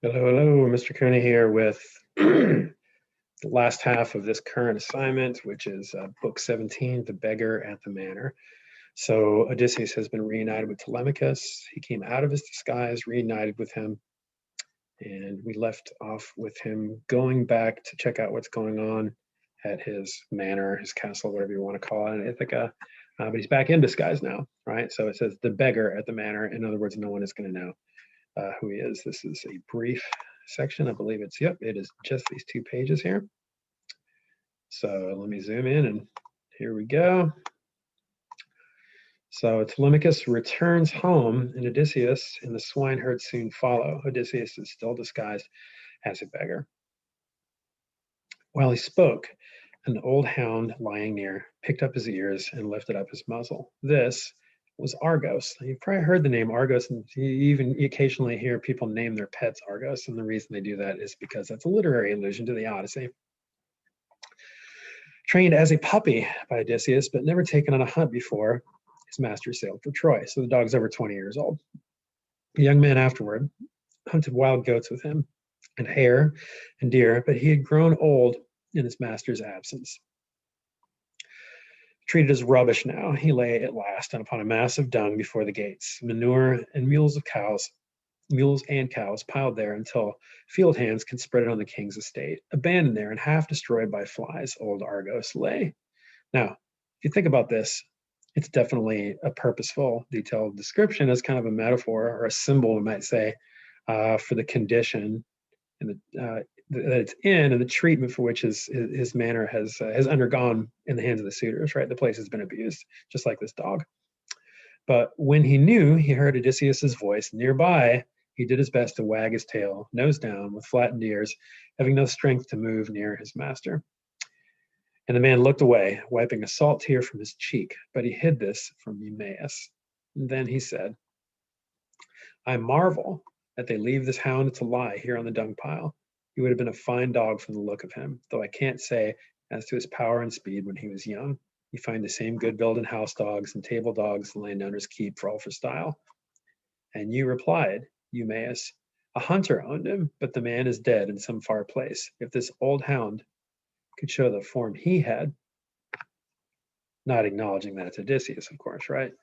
Hello, hello, Mr. Cooney here with the last half of this current assignment, which is Book 17, The Beggar at the Manor. So Odysseus has been reunited with Telemachus. He came out of his disguise, reunited with him, and we left off with him going back to check out what's going on at his manor, his castle, whatever you want to call it, in Ithaca. But he's back in disguise now, right? So it says the beggar at the manor. In other words, no one is going to know who he is. This is a brief section. I believe it's, yep, it is just these 2 pages here. So let me zoom in and here we go. So Telemachus returns home and Odysseus and the swineherd soon follow. Odysseus is still disguised as a beggar. While he spoke, an old hound lying near picked up his ears and lifted up his muzzle. This was Argos. You've probably heard the name Argos, and you even occasionally hear people name their pets Argos, and the reason they do that is because that's a literary allusion to the Odyssey. Trained as a puppy by Odysseus, but never taken on a hunt before, his master sailed for Troy, so the dog's over 20 years old. The young man afterward hunted wild goats with him, and hare and deer, but he had grown old in his master's absence. Treated as rubbish now, he lay at last upon a mass of dung before the gates, manure and mules and cows piled there until field hands can spread it on the king's estate. Abandoned there and half destroyed by flies, old Argos lay. Now, if you think about this, it's definitely a purposeful, detailed description as kind of a metaphor or a symbol, we might say, for the condition and that it's in, and the treatment for which his manor has undergone in the hands of the suitors, right? The place has been abused, just like this dog. But when he knew he heard Odysseus's voice nearby, he did his best to wag his tail, nose down, with flattened ears, having no strength to move near his master. And the man looked away, wiping a salt tear from his cheek, but he hid this from Eumaeus. And then he said, I marvel that they leave this hound to lie here on the dung pile. He would have been a fine dog from the look of him, though I can't say as to his power and speed when he was young. You find the same good build in house dogs and table dogs the landowners keep for all for style. And you replied, Eumaeus, a hunter owned him, but the man is dead in some far place. If this old hound could show the form he had, not acknowledging that it's Odysseus, of course, right?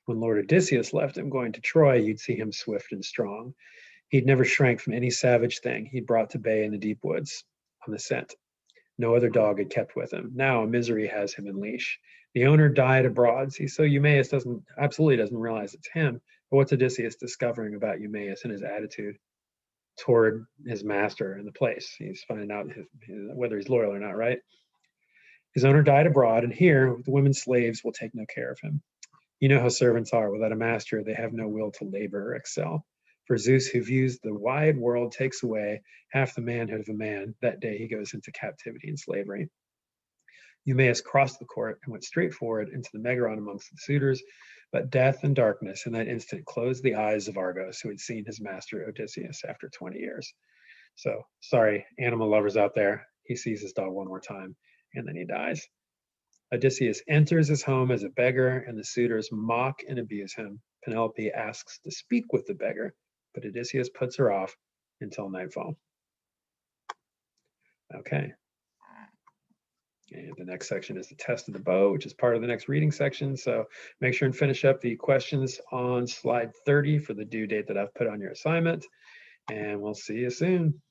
When Lord Odysseus left him going to Troy, you'd see him swift and strong. He'd never shrank from any savage thing he'd brought to bay in the deep woods on the scent. No other dog had kept with him. Now misery has him in leash. The owner died abroad. See, so Eumaeus absolutely doesn't realize it's him. But what's Odysseus discovering about Eumaeus and his attitude toward his master and the place? He's finding out whether he's loyal or not, right? His owner died abroad, and here the women slaves will take no care of him. You know how servants are. Without a master, they have no will to labor or excel. For Zeus, who views the wide world, takes away half the manhood of a man. That day he goes into captivity and slavery. Eumaeus crossed the court and went straight forward into the Megaron amongst the suitors, but death and darkness in that instant closed the eyes of Argos, who had seen his master Odysseus after 20 years. So, sorry, animal lovers out there, he sees his dog one more time, and then he dies. Odysseus enters his home as a beggar, and the suitors mock and abuse him. Penelope asks to speak with the beggar, but Odysseus puts her off until nightfall. Okay. And the next section is the test of the bow, which is part of the next reading section. So make sure and finish up the questions on slide 30 for the due date that I've put on your assignment. And we'll see you soon.